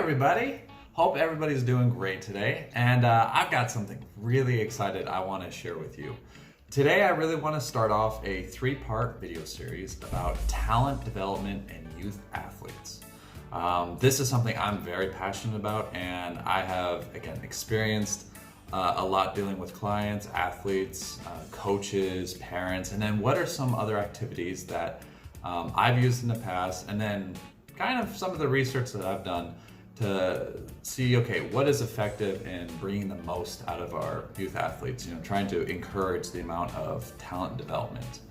everybody. Hope everybody's doing great today. And I've got something really excited I want to share with you. Today, I really want to start off a 3-part video series about talent development and youth athletes. This is something I'm very passionate about, and I have, again, experienced a lot dealing with clients, athletes, coaches, parents, and then what are some other activities that I've used in the past, and then kind of some of the research that I've done to see, okay, what is effective in bringing the most out of our youth athletes, trying to encourage the amount of talent development.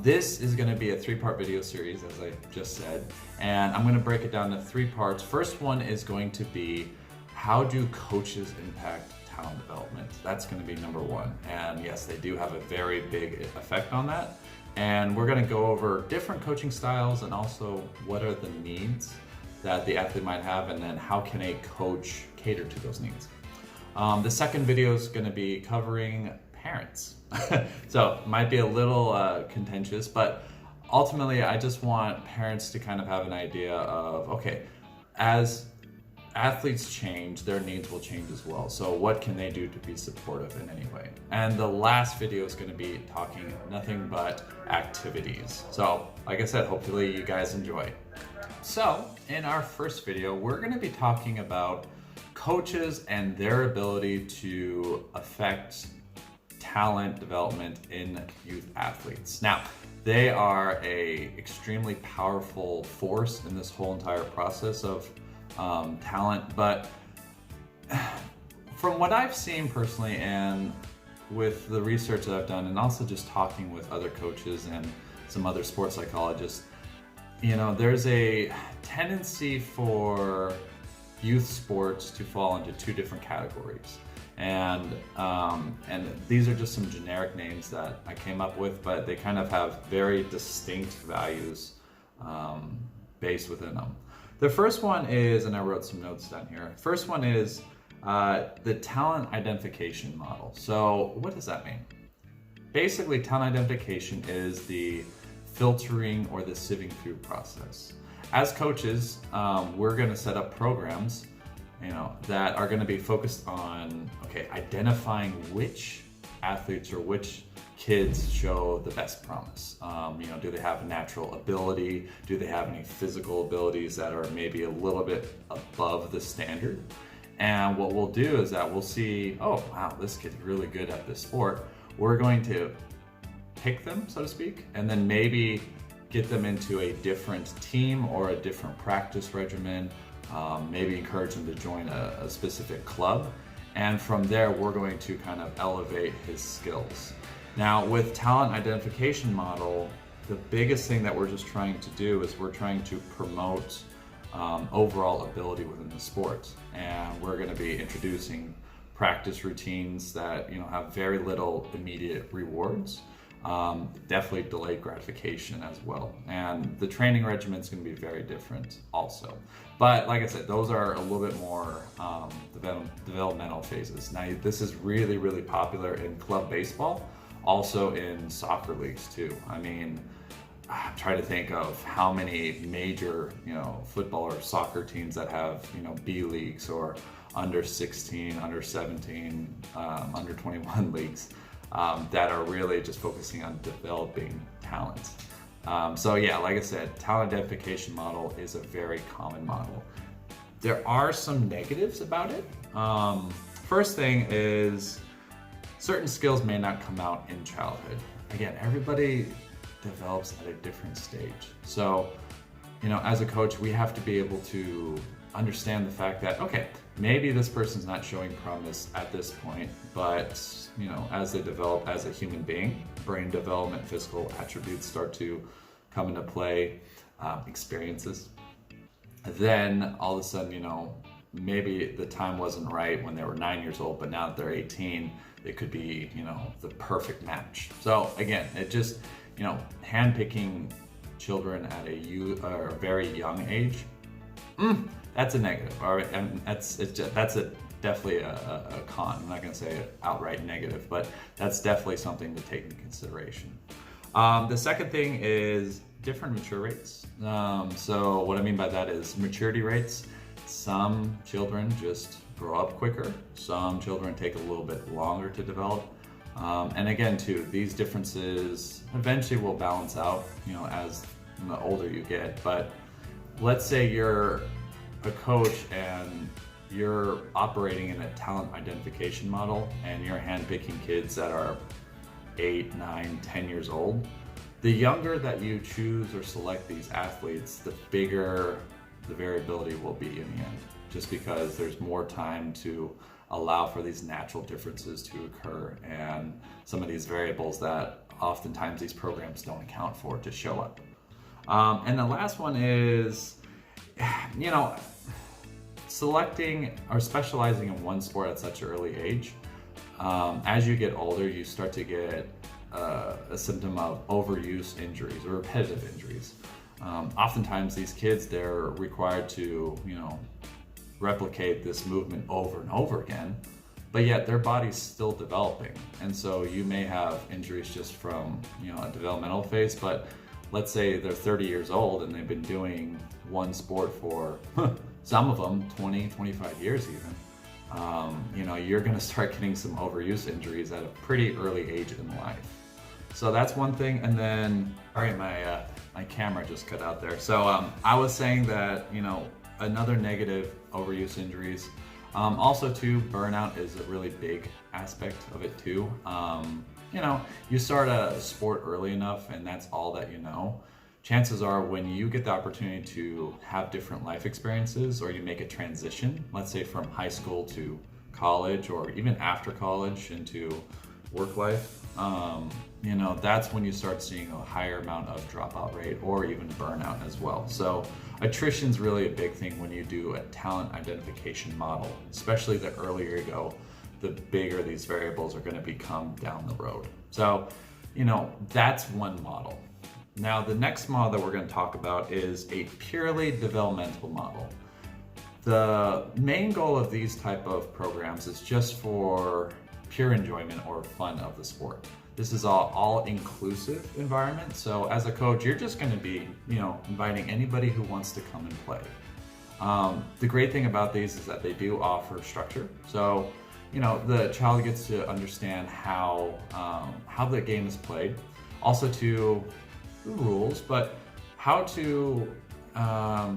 This is going to be a 3-part video series, as I just said, and I'm going to break it down to 3 parts. First one is going to be, how do coaches impact talent development? That's going to be number 1. And yes, they do have a very big effect on that. And we're going to go over different coaching styles and also what are the needs that the athlete might have, and then how can a coach cater to those needs. The second video is going to be covering parents. So it might be a little contentious, but ultimately I just want parents to kind of have an idea of, okay, as athletes change, their needs will change as well. So what can they do to be supportive in any way? And the last video is going to be talking nothing but activities. So like I said, hopefully you guys enjoy. So in our first video, we're going to be talking about coaches and their ability to affect talent development in youth athletes. Now, they are a extremely powerful force in this whole entire process of talent, but from what I've seen personally and with the research that I've done, and also just talking with other coaches and some other sports psychologists, there's a tendency for youth sports to fall into 2 different categories. And these are just some generic names that I came up with, but they kind of have very distinct values based within them. The first one is, and I wrote some notes down here, first one is the talent identification model. So what does that mean? Basically, talent identification is the filtering or the sieving through process. As coaches, we're going to set up programs that are going to be focused on, identifying which athletes or which kids show the best promise. Do they have natural ability? Do they have any physical abilities that are maybe a little bit above the standard? And what we'll do is that we'll see, oh, wow, this kid's really good at this sport. We're going to pick them, so to speak, and then maybe get them into a different team or a different practice regimen, maybe encourage them to join a specific club. And from there, we're going to kind of elevate his skills. Now, with talent identification model, the biggest thing that we're just trying to do is we're trying to promote overall ability within the sport. And we're going to be introducing practice routines that have very little immediate rewards. Definitely delayed gratification as well. And the training regimen is going to be very different also. But like I said, those are a little bit more developmental phases. Now, this is really, really popular in club baseball, also in soccer leagues too. I mean, I'm trying to think of how many major, football or soccer teams that have, B leagues or under 16, under 17, under 21 leagues. That are really just focusing on developing talent. So yeah, like I said, talent identification model is a very common model. There are some negatives about it. First thing is certain skills may not come out in childhood. Again, everybody develops at a different stage. So, as a coach, we have to be able to understand the fact that, okay, maybe this person's not showing promise at this point, but as they develop as a human being, brain development, physical attributes start to come into play, experiences, then all of a sudden, maybe the time wasn't right when they were 9 years old, but now that they're 18, it could be, the perfect match. So again, it just, handpicking children at a very young age, that's a negative, all right, and that's definitely a con. I'm not going to say it outright negative, but that's definitely something to take into consideration. The second thing is different mature rates. So what I mean by that is maturity rates. Some children just grow up quicker. Some children take a little bit longer to develop. And again, too, these differences eventually will balance out, as the older you get. But let's say you're a coach and you're operating in a talent identification model and you're handpicking kids that are 8, 9, 10 years old. The younger that you choose or select these athletes, the bigger the variability will be in the end, just because there's more time to allow for these natural differences to occur and some of these variables that oftentimes these programs don't account for to show up. And the last one is, selecting or specializing in one sport at such an early age. As you get older, you start to get a symptom of overuse injuries or repetitive injuries. Oftentimes these kids, they're required to, replicate this movement over and over again, but yet their body's still developing. And so you may have injuries just from, a developmental phase, but let's say they're 30 years old and they've been doing one sport for, some of them 20, 25 years even. You're gonna start getting some overuse injuries at a pretty early age in life. So that's one thing. And then, sorry, my camera just cut out there. So I was saying that, another negative, overuse injuries. Also too, burnout is a really big aspect of it too. You start a sport early enough and that's all that you know. Chances are when you get the opportunity to have different life experiences, or you make a transition, let's say from high school to college, or even after college into work life, that's when you start seeing a higher amount of dropout rate or even burnout as well. So attrition's really a big thing when you do a talent identification model, especially the earlier you go, the bigger these variables are going to become down the road. So, that's one model. Now, the next model that we're going to talk about is a purely developmental model. The main goal of these type of programs is just for pure enjoyment or fun of the sport. This is all-inclusive environment. So as a coach, you're just going to be, inviting anybody who wants to come and play. The great thing about these is that they do offer structure. So, the child gets to understand how the game is played. Also to the rules, but how to, I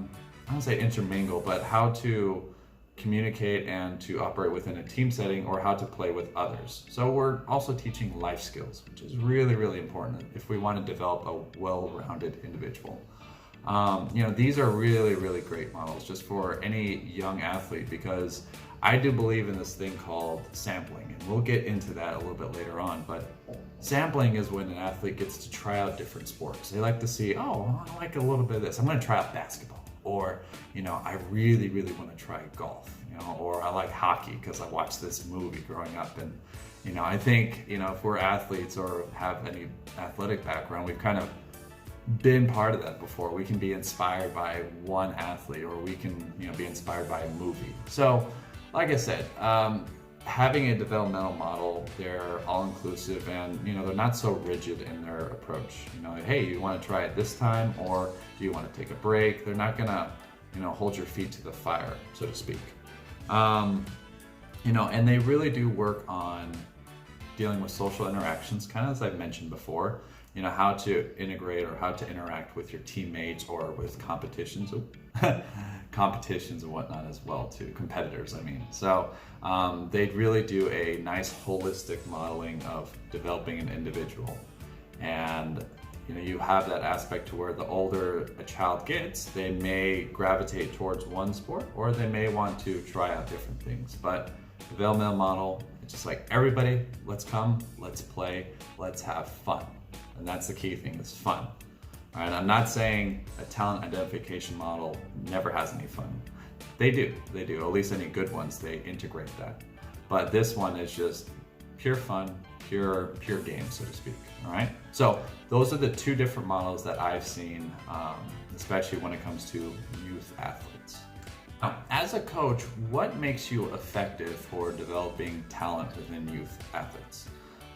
don't say intermingle, but how to communicate and to operate within a team setting, or how to play with others. So we're also teaching life skills, which is really, really important if we want to develop a well-rounded individual. These are really, really great models just for any young athlete, because I do believe in this thing called sampling, and we'll get into that a little bit later on, but sampling is when an athlete gets to try out different sports. They like to see, I like a little bit of this. I'm going to try out basketball. Or, I really, really want to try golf, or I like hockey because I watched this movie growing up. And, I think, if we're athletes or have any athletic background, we've kind of been part of that before. We can be inspired by one athlete, or we can, be inspired by a movie. So, like I said, having a developmental model, they're all-inclusive and, they're not so rigid in their approach. Hey, you want to try it this time, or do you want to take a break? They're not going to, hold your feet to the fire, so to speak. And they really do work on dealing with social interactions, kind of as I've mentioned before, how to integrate or how to interact with your teammates or with competitions and whatnot as well too, competitors, I mean. So they really do a nice holistic modeling of developing an individual. And you have that aspect to where the older a child gets, they may gravitate towards one sport, or they may want to try out different things. But developmental model, it's just like, everybody, let's come, let's play, let's have fun. And that's the key thing, is fun. All right, I'm not saying a talent identification model never has any fun. They do, at least any good ones, they integrate that. But this one is just pure fun, pure game, so to speak, all right? So those are the two different models that I've seen, especially when it comes to youth athletes. Now, as a coach, what makes you effective for developing talent within youth athletes?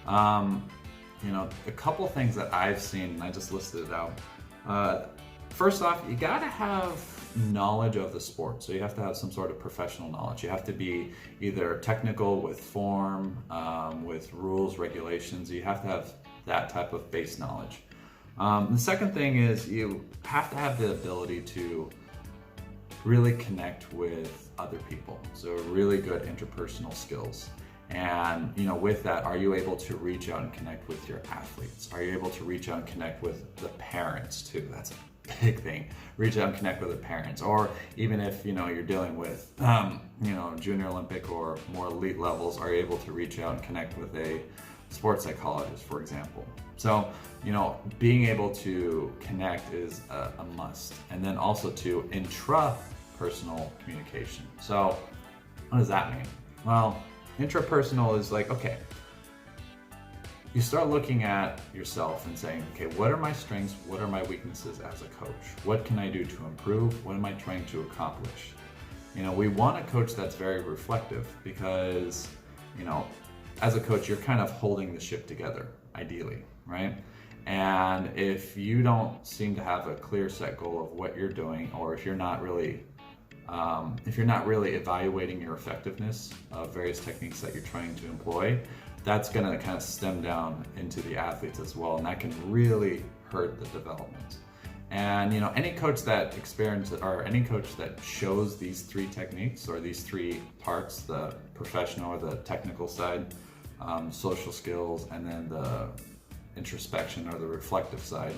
A couple things that I've seen, and I just listed it out. First off, you gotta have knowledge of the sport. So you have to have some sort of professional knowledge. You have to be either technical with form, with rules, regulations. You have to have that type of base knowledge. The second thing is you have to have the ability to really connect with other people. So really good interpersonal skills. And with that, are you able to reach out and connect with your athletes? Are you able to reach out and connect with the parents too? That's a big thing. Reach out and connect with the parents. Or even if you're dealing with junior Olympic or more elite levels, are you able to reach out and connect with a sports psychologist, for example? So being able to connect is a must. And then also to intrapersonal communication. So what does that mean? Well, intrapersonal is like, okay, you start looking at yourself and saying, okay, what are my strengths? What are my weaknesses as a coach? What can I do to improve? What am I trying to accomplish? We want a coach that's very reflective because, as a coach, you're kind of holding the ship together, ideally, right? And if you don't seem to have a clear set goal of what you're doing, or if you're not really evaluating your effectiveness of various techniques that you're trying to employ, that's going to kind of stem down into the athletes as well, and that can really hurt the development. And any coach that any coach that shows these three techniques or these three parts, the professional or the technical side, social skills, and then the introspection or the reflective side,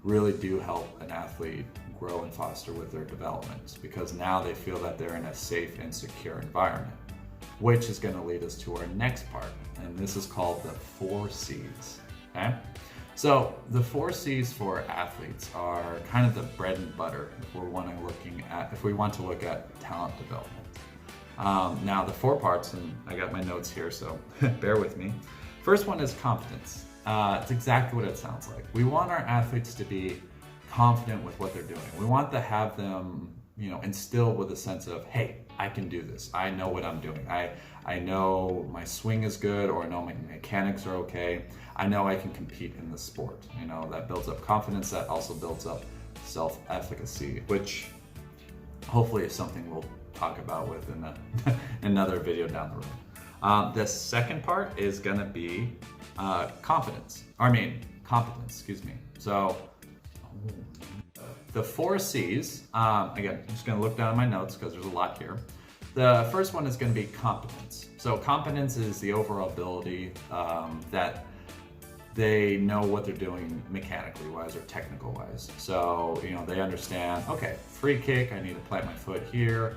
really do help an athlete grow and foster with their development, because now they feel that they're in a safe and secure environment, which is going to lead us to our next part, and this is called the 4 C's. Okay? So the 4 C's for athletes are kind of the bread and butter if we want to look at talent development. Now the 4 parts, and I got my notes here, so bear with me. First one is confidence. It's exactly what it sounds like. We want our athletes to be confident with what they're doing. We want to have them, instilled with a sense of, hey, I can do this. I know what I'm doing. I know my swing is good, or I know my mechanics are okay. I know I can compete in the sport. That builds up confidence. That also builds up self-efficacy, which hopefully is something we'll talk about within another video down the road. The second part is going to be competence, excuse me. So the 4 C's, again, I'm just going to look down at my notes because there's a lot here. The first one is going to be competence. So competence is the overall ability that they know what they're doing mechanically wise or technical wise. So, they understand, okay, free kick, I need to plant my foot here,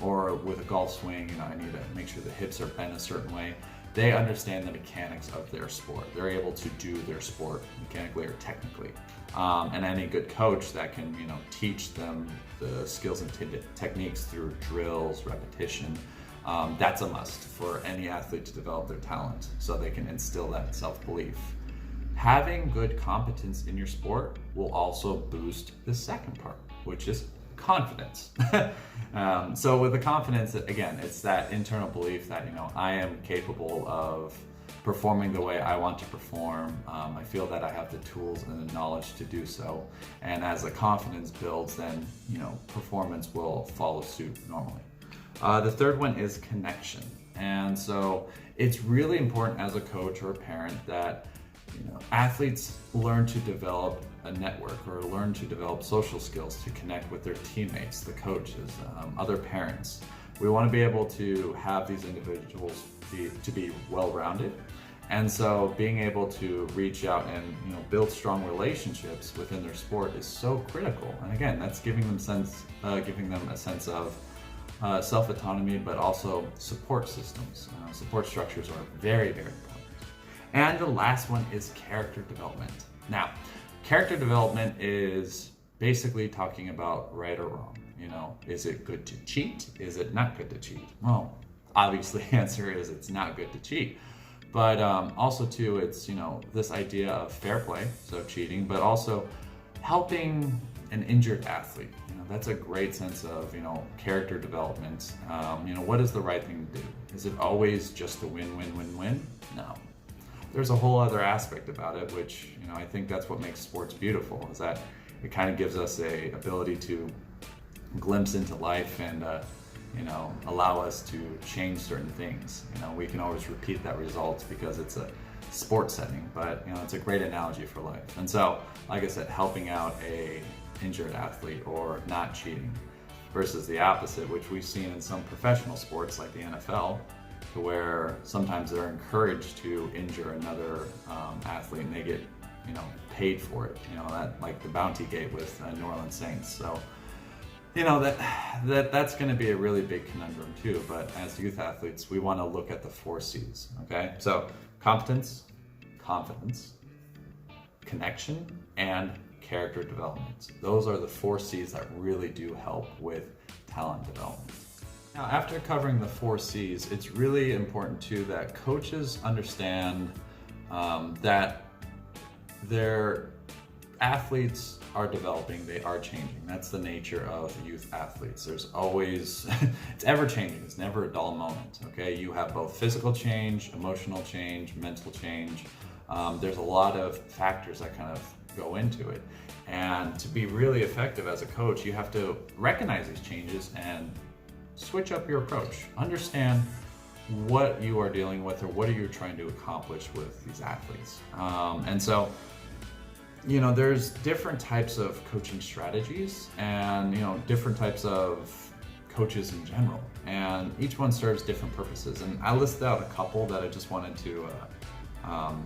or with a golf swing, I need to make sure the hips are bent a certain way. They understand the mechanics of their sport. They're able to do their sport mechanically or technically. And any good coach that can, teach them the skills and techniques through drills, repetition, that's a must for any athlete to develop their talent so they can instill that self-belief. Having good competence in your sport will also boost the second part, which is confidence. So with the confidence, again, it's that internal belief that, I am capable of performing the way I want to perform. I feel that I have the tools and the knowledge to do so. And as the confidence builds, then, performance will follow suit normally. The third one is connection. And so it's really important as a coach or a parent that athletes learn to develop a network or learn to develop social skills to connect with their teammates, the coaches, other parents. We want to be able to have these individuals to be well-rounded. And so being able to reach out and build strong relationships within their sport is so critical. And again, that's giving them a sense of self-autonomy, but also support systems. Support structures are very, very important. And the last one is character development. Now, character development is basically talking about right or wrong. Is it good to cheat? Is it not good to cheat? Well, obviously the answer is it's not good to cheat. But also too, it's, this idea of fair play, so cheating, but also helping an injured athlete. That's a great sense of, character development. What is the right thing to do? Is it always just a win, win, win, win? No. There's a whole other aspect about it, which, I think that's what makes sports beautiful, is that it kind of gives us a ability to glimpse into life and allow us to change certain things. We can always repeat that result because it's a sports setting, but it's a great analogy for life. And so, like I said, helping out a injured athlete or not cheating versus the opposite, which we've seen in some professional sports like the NFL, to where sometimes they're encouraged to injure another athlete and they get paid for it. That, like the Bounty Gate with New Orleans Saints. So that's going to be a really big conundrum too. But as youth athletes, we want to look at the 4 C's. Okay, so competence, confidence, connection, and character development. Those are the 4 C's that really do help with talent development. Now, after covering the 4 C's, it's really important too that coaches understand that their athletes are developing, they are changing. That's the nature of youth athletes. There's always, it's ever changing, it's never a dull moment, okay? You have both physical change, emotional change, mental change. There's a lot of factors that kind of go into it. And to be really effective as a coach, you have to recognize these changes and switch up your approach. Understand what you are dealing with or what are you trying to accomplish with these athletes. And so, there's different types of coaching strategies and, different types of coaches in general. And each one serves different purposes. And I listed out a couple that I just wanted to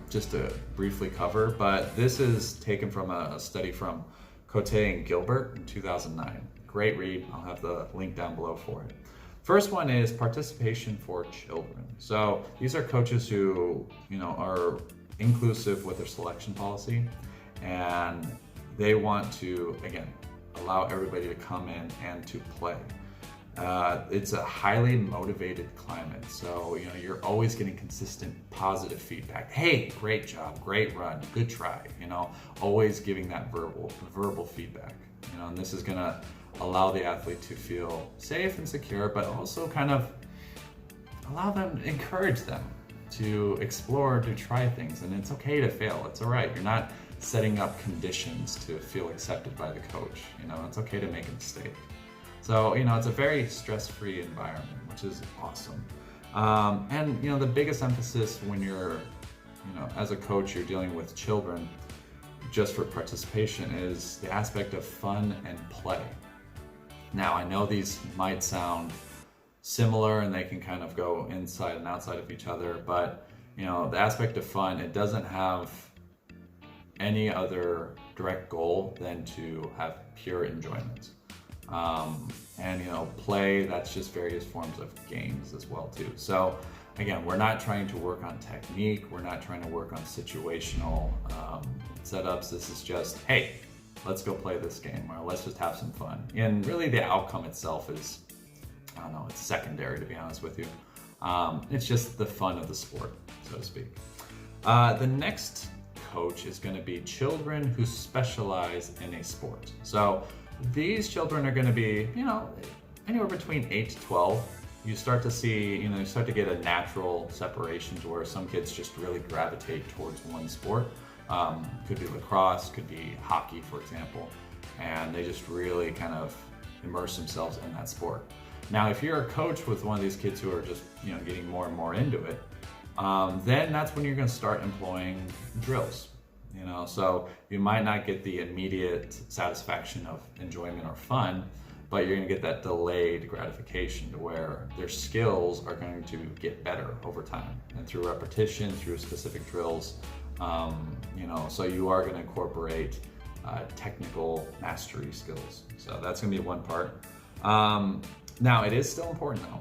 just to briefly cover. But this is taken from a study from Cote and Gilbert in 2009. Great read. I'll have the link down below for it. First one is participation for children. So these are coaches who, are inclusive with their selection policy. And they want to, again, allow everybody to come in and to play. It's a highly motivated climate. So, you're always getting consistent positive feedback. Hey, great job, great run, good try, always giving that verbal feedback. And this is gonna allow the athlete to feel safe and secure, but also kind of encourage them to explore, to try things. And it's okay to fail, it's all right. You're not setting up conditions to feel accepted by the coach. It's okay to make a mistake. So, it's a very stress-free environment, which is awesome. And, the biggest emphasis when you're, as a coach, you're dealing with children just for participation is the aspect of fun and play. Now, I know these might sound similar and they can kind of go inside and outside of each other, but, the aspect of fun, it doesn't have any other direct goal than to have pure enjoyment. And play, that's just various forms of games as well too. So again, we're not trying to work on technique, we're not trying to work on situational setups. This is just, hey, let's go play this game, or let's just have some fun. And really the outcome itself is, it's secondary, to be honest with you. It's just the fun of the sport, so to speak. The next coach is going to be children who specialize in a sport. So these children are going to be, anywhere between 8 to 12. You start to see, you start to get a natural separation to where some kids just really gravitate towards one sport. Could be lacrosse, could be hockey, for example, and they just really kind of immerse themselves in that sport. Now, if you're a coach with one of these kids who are just, getting more and more into it, then that's when you're going to start employing drills. So you might not get the immediate satisfaction of enjoyment or fun, but you're going to get that delayed gratification to where their skills are going to get better over time and through repetition, through specific drills. So you are going to incorporate technical mastery skills. So that's going to be one part. Now, it is still important though.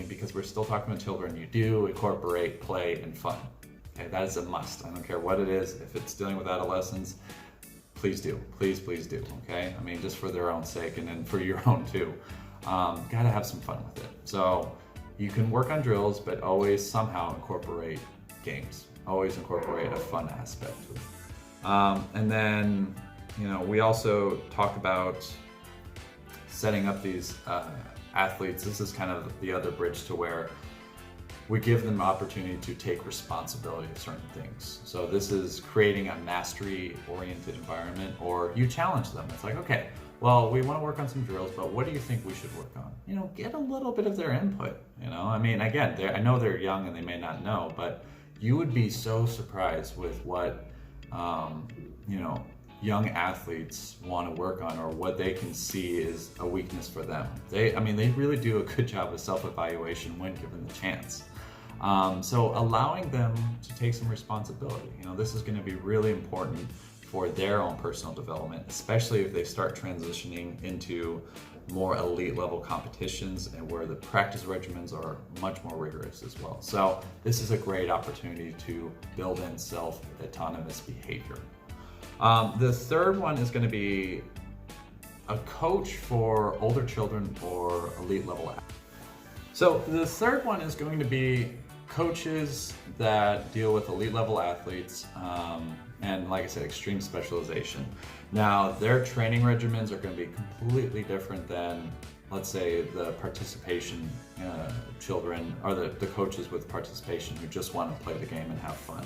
Because we're still talking about children, you do incorporate play and fun. Okay, that is a must. I don't care what it is. If it's dealing with adolescents, please do. Please do. Okay? Just for their own sake and then for your own too. Gotta have some fun with it. So you can work on drills, but always somehow incorporate games. Always incorporate a fun aspect to it. And then, we also talk about setting up these athletes. This is kind of the other bridge to where we give them the opportunity to take responsibility of certain things. So this is creating a mastery-oriented environment, or you challenge them. It's like, okay, well, we want to work on some drills, but what do you think we should work on? You know, get a little bit of their input, you know? I mean, again, I know they're young and they may not know, but you would be so surprised with what, you know, young athletes want to work on, or what they can see is a weakness for them. They really do a good job of self-evaluation when given the chance. So allowing them to take some responsibility, you know, this is going to be really important for their own personal development, especially if they start transitioning into more elite level competitions and where the practice regimens are much more rigorous as well. So this is a great opportunity to build in self-autonomous behavior. The third one is going to be a coach for older children or elite level athletes. So the third one is going to be coaches that deal with elite level athletes, and like I said, extreme specialization. Now, their training regimens are going to be completely different than, let's say, the participation children, or the coaches with participation who just want to play the game and have fun.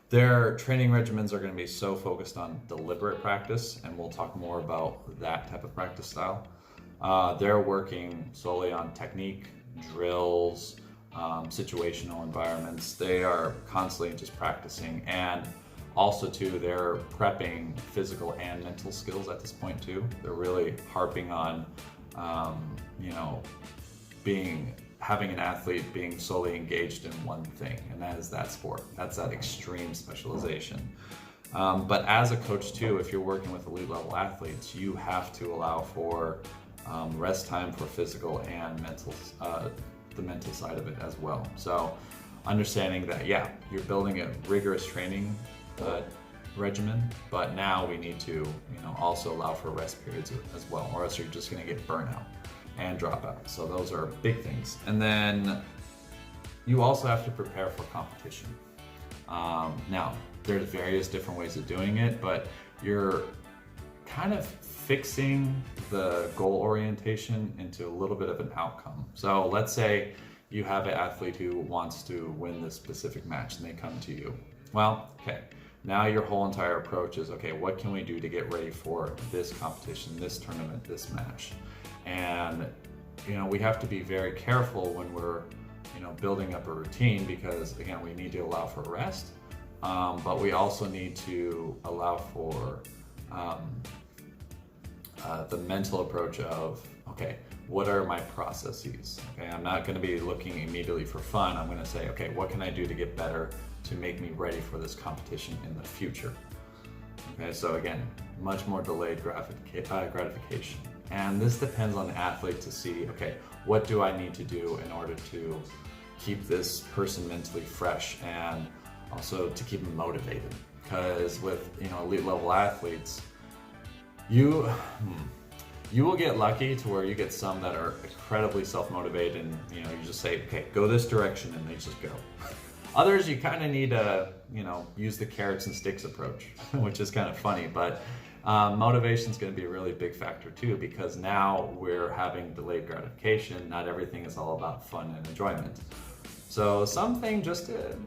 Their training regimens are going to be so focused on deliberate practice, and we'll talk more about that type of practice style. They're working solely on technique, drills, situational environments. They are constantly just practicing, and also too, they're prepping physical and mental skills at this point too. They're really harping on, you know, having an athlete being solely engaged in one thing, and that is that sport. That's that extreme specialization. But as a coach too, if you're working with elite level athletes, you have to allow for rest time for physical and mental, the mental side of it as well. So understanding that, yeah, you're building a rigorous training regimen, but now we need to, you know, also allow for rest periods as well, or else you're just going to get burnout and dropout. So those are big things. And then you also have to prepare for competition. Now, there's various different ways of doing it, but you're kind of fixing the goal orientation into a little bit of an outcome. So let's say you have an athlete who wants to win this specific match and they come to you. Well, okay, now your whole entire approach is, okay, what can we do to get ready for this competition, this tournament, this match? And, you know, we have to be very careful when we're, you know, building up a routine, because again, we need to allow for rest, but we also need to allow for the mental approach of, okay, what are my processes? Okay, I'm not going to be looking immediately for fun. I'm going to say, okay, what can I do to get better to make me ready for this competition in the future? Okay, so again, much more delayed gratification. And this depends on the athlete to see, okay, what do I need to do in order to keep this person mentally fresh, and also to keep them motivated? Because with, you know, elite level athletes, you will get lucky to where you get some that are incredibly self-motivated, and, you know, you just say, okay, go this direction, and they just go. Others, you kind of need to, you know, use the carrots and sticks approach, which is kind of funny, but motivation is going to be a really big factor too, because now we're having delayed gratification. Not everything is all about fun and enjoyment. So something just to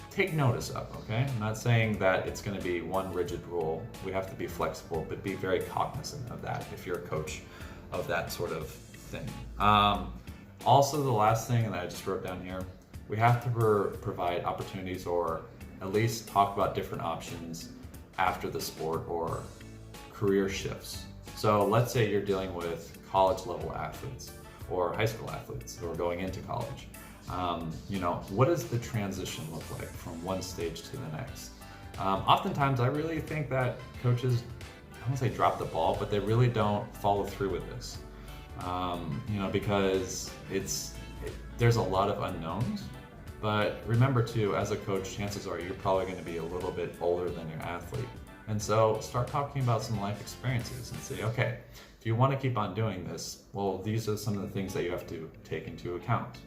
take notice of, okay? I'm not saying that it's going to be one rigid rule. We have to be flexible, but be very cognizant of that if you're a coach of that sort of thing. Also, the last thing that I just wrote down here, we have to provide opportunities, or at least talk about different options after the sport, or career shifts. So let's say you're dealing with college level athletes or high school athletes who are going into college. You know, what does the transition look like from one stage to the next? Oftentimes I really think that coaches, I won't say drop the ball, but they really don't follow through with this. You know, because there's a lot of unknowns. But remember too, as a coach, chances are you're probably going to be a little bit older than your athlete. And so start talking about some life experiences and say, okay, if you want to keep on doing this, well, these are some of the things that you have to take into account.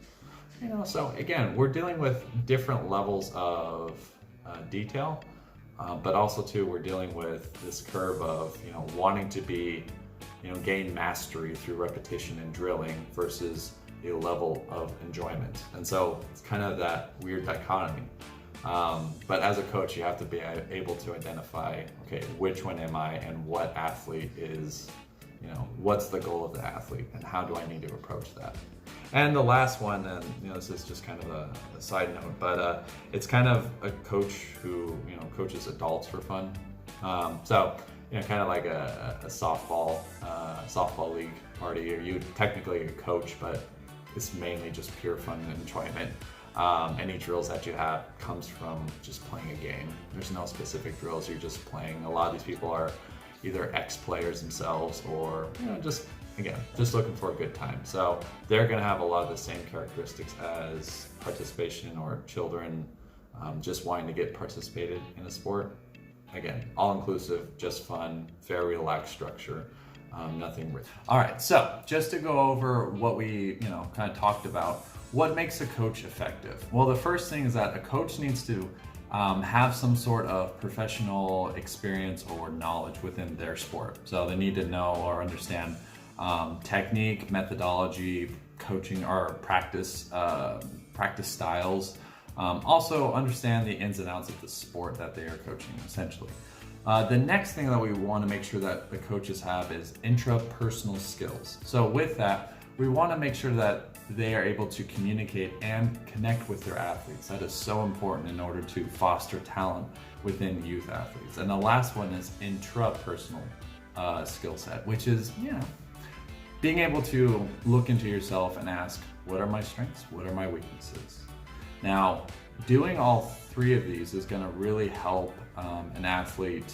You know, so again, we're dealing with different levels of detail, but also too, we're dealing with this curve of, you know, wanting to be, you know, gain mastery through repetition and drilling versus a level of enjoyment. And so it's kind of that weird dichotomy. But as a coach, you have to be able to identify, okay, which one am I, and what athlete is, what's the goal of the athlete, and how do I need to approach that? And the last one, and this is just kind of a side note, but it's kind of a coach who coaches adults for fun. So kind of like a softball league party, or you technically a coach, but it's mainly just pure fun and enjoyment. Any drills that you have comes from just playing a game. There's no specific drills, you're just playing. A lot of these people are either ex-players themselves, or just looking for a good time. So they're going to have a lot of the same characteristics as participation or children just wanting to get participated in a sport. Again, all inclusive, just fun, very relaxed structure, nothing rich. All right, so just to go over what we kind of talked about, what makes a coach effective? Well, the first thing is that a coach needs to have some sort of professional experience or knowledge within their sport. So they need to know or understand technique, methodology, coaching or practice styles. Also understand the ins and outs of the sport that they are coaching, essentially. The next thing that we want to make sure that the coaches have is intrapersonal skills. So with that, we want to make sure that they are able to communicate and connect with their athletes. That is so important in order to foster talent within youth athletes. And the last one is intrapersonal skill set, which is, being able to look into yourself and ask, what are my strengths? What are my weaknesses? Now, doing all three of these is going to really help an athlete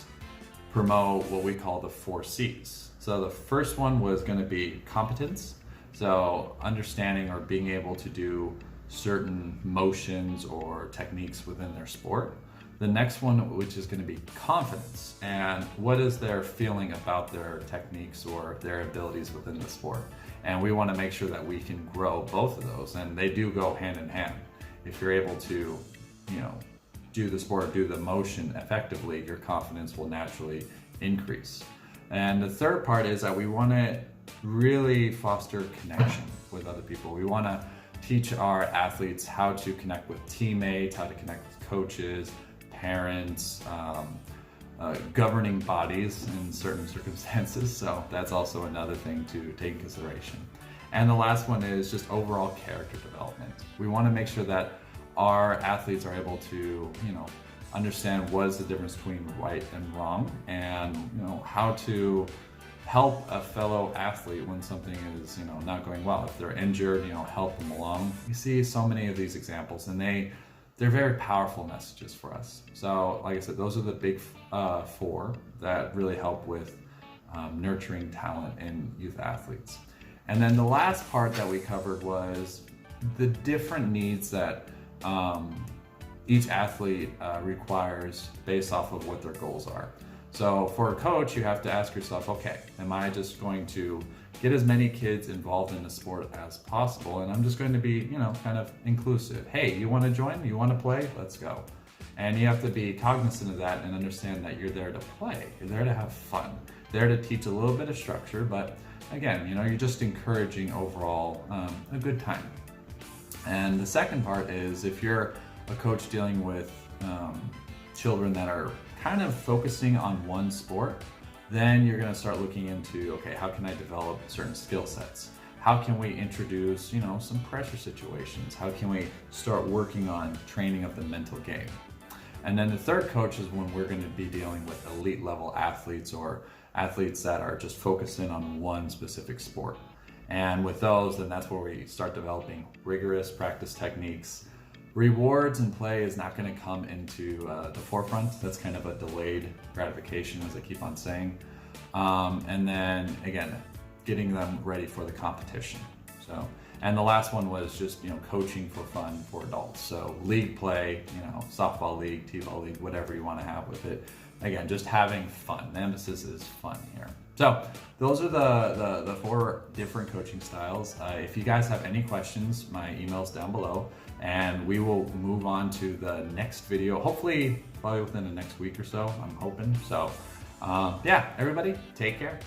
promote what we call the 4 C's. So the first one was going to be competence. So understanding or being able to do certain motions or techniques within their sport. The next one, which is going to be confidence, and what is their feeling about their techniques or their abilities within the sport. And we want to make sure that we can grow both of those, and they do go hand in hand. If you're able to, do the sport, do the motion effectively, your confidence will naturally increase. And the third part is that we want to really foster connection with other people. We want to teach our athletes how to connect with teammates, how to connect with coaches, parents, governing bodies in certain circumstances. So that's also another thing to take in consideration. And the last one is just overall character development. We want to make sure that our athletes are able to, understand what is the difference between right and wrong, and how to help a fellow athlete when something is not going well. If they're injured, help them along. We see so many of these examples, and they're very powerful messages for us. So like I said, those are the big 4 that really help with nurturing talent in youth athletes. And then the last part that we covered was the different needs that each athlete requires based off of what their goals are. So for a coach, you have to ask yourself, okay, am I just going to get as many kids involved in the sport as possible? And I'm just going to be, kind of inclusive. Hey, you want to join? You want to play? Let's go. And you have to be cognizant of that and understand that you're there to play. You're there to have fun. There to teach a little bit of structure, but again, you're just encouraging overall a good time. And the second part is, if you're a coach dealing with children that are kind of focusing on one sport, then you're going to start looking into, okay, how can I develop certain skill sets? How can we introduce, some pressure situations? How can we start working on training of the mental game? And then the third coach is when we're going to be dealing with elite level athletes, or athletes that are just focusing on one specific sport. And with those, then that's where we start developing rigorous practice techniques. Rewards and play is not going to come into the forefront. That's kind of a delayed gratification, as I keep on saying. And then again, getting them ready for the competition. So, and the last one was just coaching for fun for adults. So league play, softball league, t-ball league, whatever you want to have with it. Again, just having fun. The emphasis is fun here. So those are the 4 different coaching styles. If you guys have any questions, my email's down below, and we will move on to the next video, hopefully probably within the next week or so, I'm hoping. So yeah, everybody take care.